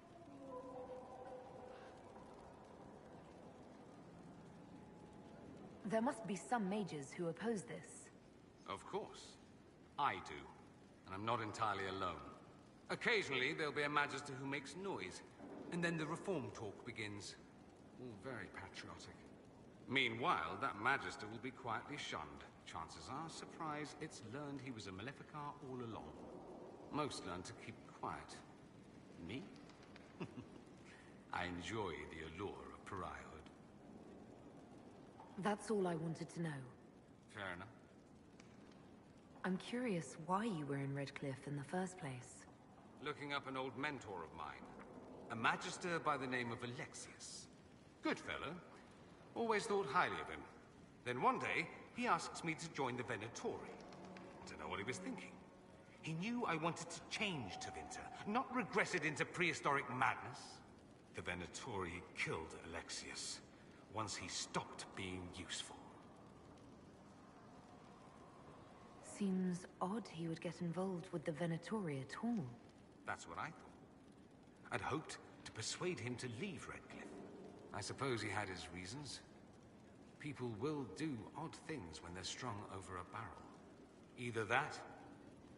There must be some mages who oppose this. Of course. I do. And I'm not entirely alone. Occasionally, there'll be a Magister who makes noise. And then the reform talk begins. All very patriotic. Meanwhile, that Magister will be quietly shunned. Chances are, surprised it's learned he was a Maleficar all along. Most learn to keep quiet. Me? I enjoy the allure of pariahhood. That's all I wanted to know. Fair enough. I'm curious why you were in Redcliffe in the first place. Looking up an old mentor of mine. A Magister by the name of Alexius. Good fellow. Always thought highly of him. Then one day, he asks me to join the Venatori. Don't know what he was thinking. He knew I wanted to change Tevinter, not regress it into prehistoric madness. The Venatori killed Alexius once he stopped being useful. Seems odd he would get involved with the Venatori at all. That's what I thought. I'd hoped to persuade him to leave Redcliffe. I suppose he had his reasons. People will do odd things when they're strung over a barrel. Either that,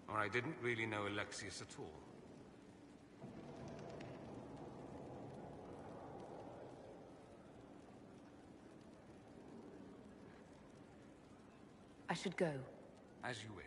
or I didn't really know Alexius at all. I should go. As you wish.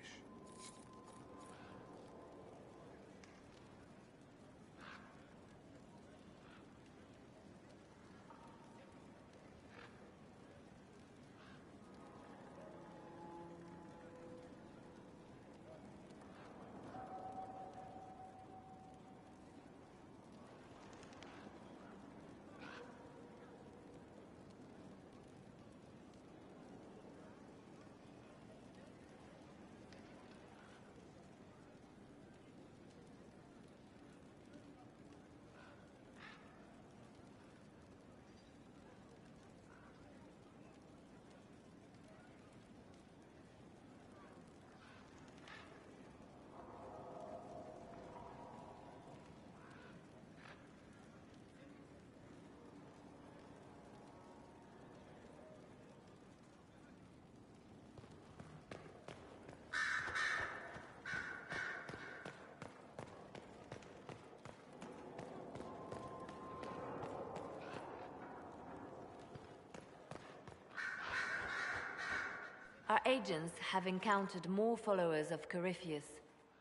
Our agents have encountered more followers of Corypheus,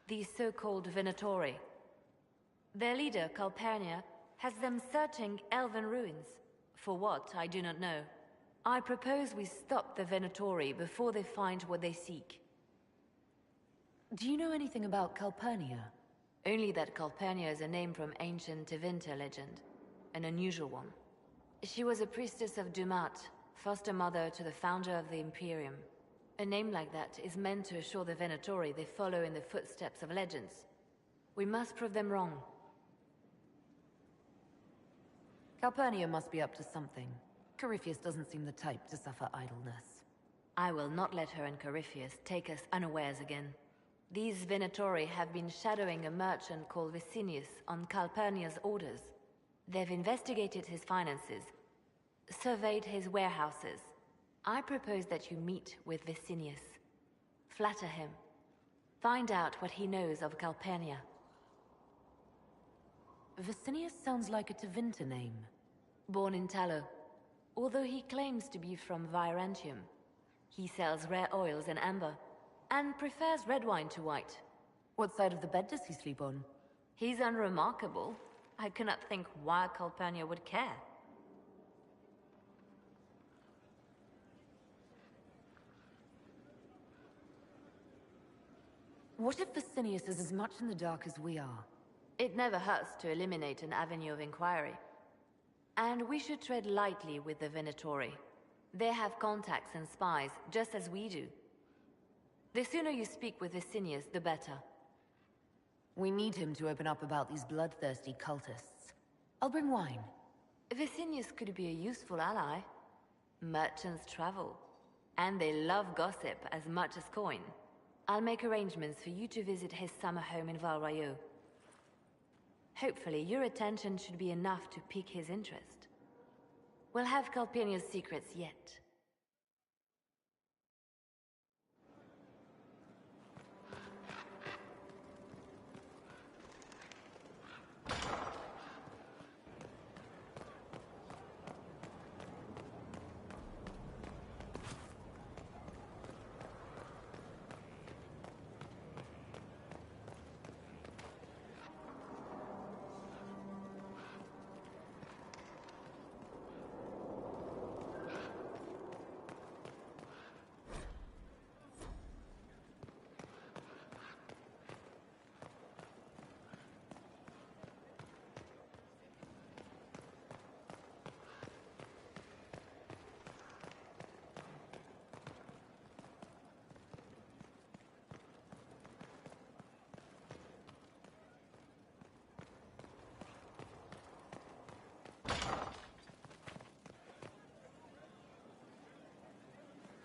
the so-called Venatori. Their leader, Calpurnia, has them searching elven ruins. For what, I do not know. I propose we stop the Venatori before they find what they seek. Do you know anything about Calpurnia? Only that Calpurnia is a name from ancient Tevinter legend. An unusual one. She was a priestess of Dumat, foster mother to the founder of the Imperium. A name like that is meant to assure the Venatori they follow in the footsteps of legends. We must prove them wrong. Calpurnia must be up to something. Corypheus doesn't seem the type to suffer idleness. I will not let her and Corypheus take us unawares again. These Venatori have been shadowing a merchant called Vicinius on Calpurnia's orders. They've investigated his finances, surveyed his warehouses. I propose that you meet with Vicinius. Flatter him. Find out what he knows of Calpurnia. Vicinius sounds like a Tevinter name. Born in Tallow. Although he claims to be from Virantium. He sells rare oils and amber, and prefers red wine to white. What side of the bed does he sleep on? He's unremarkable. I cannot think why Calpurnia would care. What if Vicinius is as much in the dark as we are? It never hurts to eliminate an avenue of inquiry. And we should tread lightly with the Venatori. They have contacts and spies, just as we do. The sooner you speak with Vicinius, the better. We need him to open up about these bloodthirsty cultists. I'll bring wine. Vicinius could be a useful ally. Merchants travel, and they love gossip as much as coin. I'll make arrangements for you to visit his summer home in Val Royeaux. Hopefully, your attention should be enough to pique his interest. We'll have Calpurnia's secrets yet.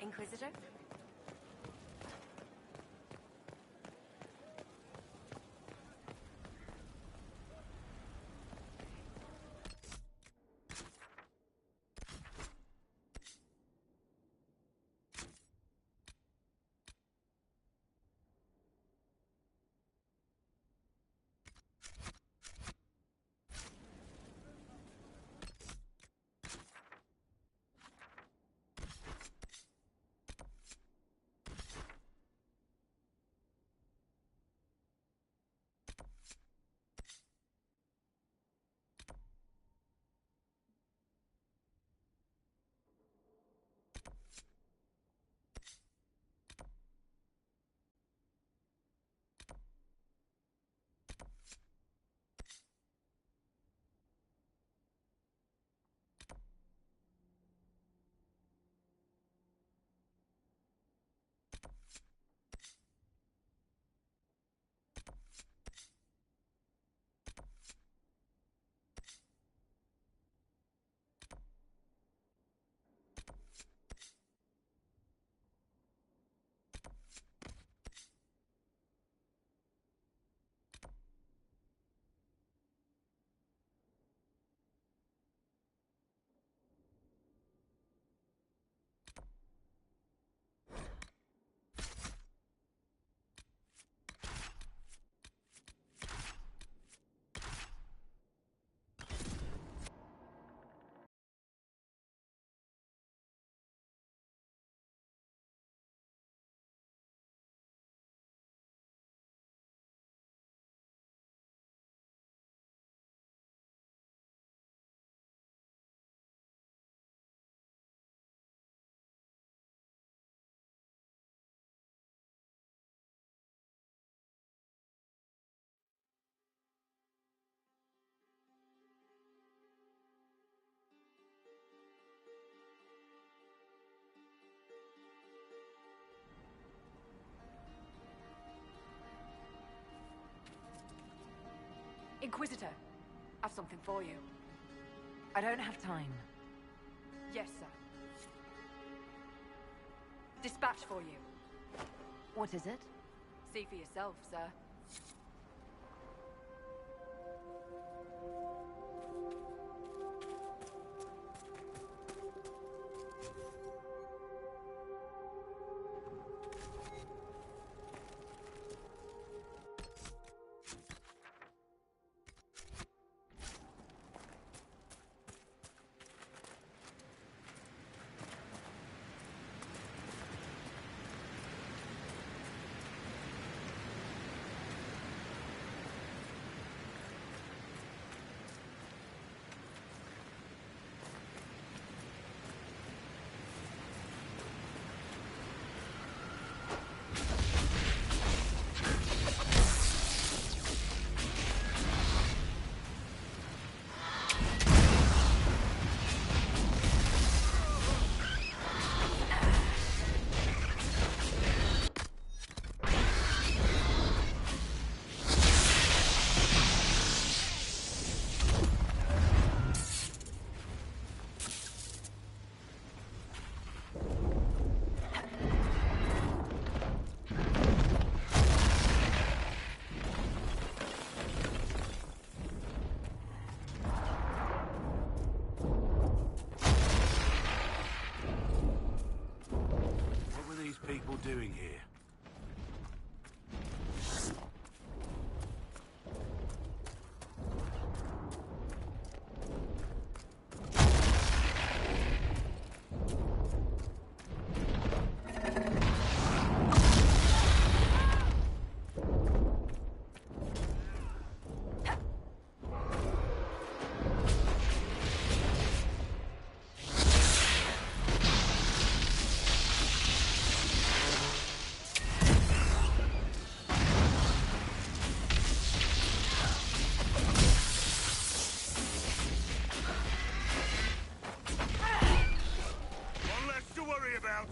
Inquisitor? Inquisitor, I've something for you. I don't have time. Yes, sir. Dispatch for you. What is it? See for yourself, sir. doing here? One less to worry about.